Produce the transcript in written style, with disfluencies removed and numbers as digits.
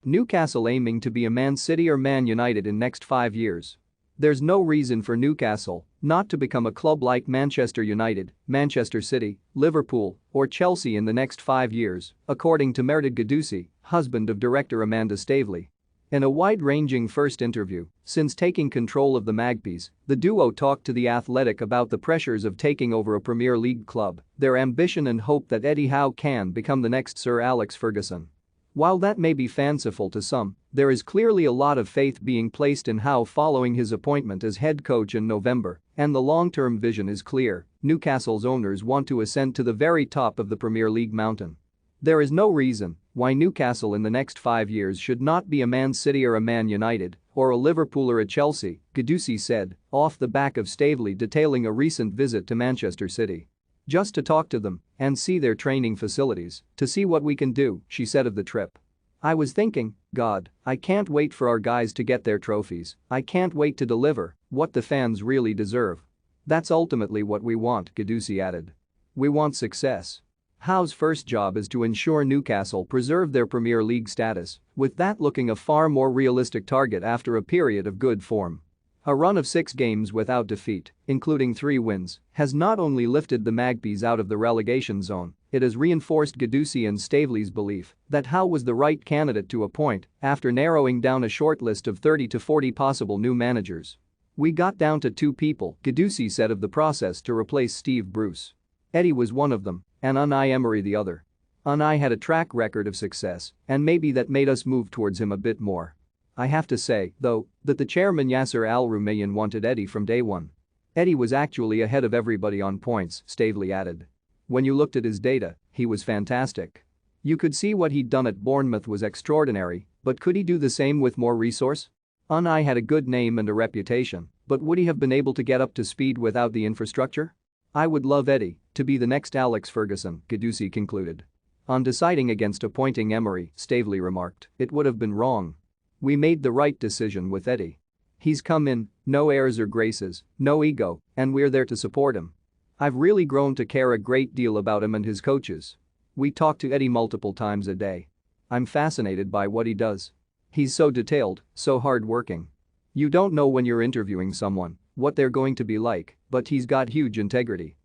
Newcastle aiming to be a Man City or Man United in next 5 years. There's no reason for Newcastle not to become a club like Manchester United, Manchester City, Liverpool, or Chelsea in the next 5 years, according to Man Utd, husband of director Amanda Staveley. In a wide-ranging first interview since taking control of the Magpies, the duo talked to The Athletic about the pressures of taking over a Premier League club, their ambition and hope that Eddie Howe can become the next Sir Alex Ferguson. While that may be fanciful to some, there is clearly a lot of faith being placed in Howe following his appointment as head coach in November, and the long-term vision is clear. Newcastle's owners want to ascend to the very top of the Premier League mountain. There is no reason why Newcastle in the next 5 years should not be a Man City or a Man United, or a Liverpool or a Chelsea, Guendouzi said, off the back of Staveley detailing a recent visit to Manchester City. Just to talk to them and see their training facilities, to see what we can do, she said of the trip. I was thinking, God, I can't wait for our guys to get their trophies, I can't wait to deliver what the fans really deserve. That's ultimately what we want, Guendouzi added. We want success. Howe's first job is to ensure Newcastle preserve their Premier League status, with that looking a far more realistic target after a period of good form. A run of 6 games without defeat, including 3 wins, has not only lifted the Magpies out of the relegation zone, it has reinforced Guendouzi and Staveley's belief that Howe was the right candidate to appoint after narrowing down a short list of 30 to 40 possible new managers. We got down to 2 people, Guendouzi said of the process to replace Steve Bruce. Eddie was one of them, and Unai Emery the other. Unai had a track record of success, and maybe that made us move towards him a bit more. I have to say, though, that the chairman Yasser Al-Rumayyan wanted Eddie from day one. Eddie was actually ahead of everybody on points, Staveley added. When you looked at his data, he was fantastic. You could see what he'd done at Bournemouth was extraordinary, but could he do the same with more resource? Unai had a good name and a reputation, but would he have been able to get up to speed without the infrastructure? I would love Eddie to be the next Alex Ferguson, Guendouzi concluded. On deciding against appointing Emery, Staveley remarked, it would have been wrong. We made the right decision with Eddie. He's come in, no airs or graces, no ego, and we're there to support him. I've really grown to care a great deal about him and his coaches. We talk to Eddie multiple times a day. I'm fascinated by what he does. He's so detailed, so hard-working. You don't know when you're interviewing someone what they're going to be like, but he's got huge integrity.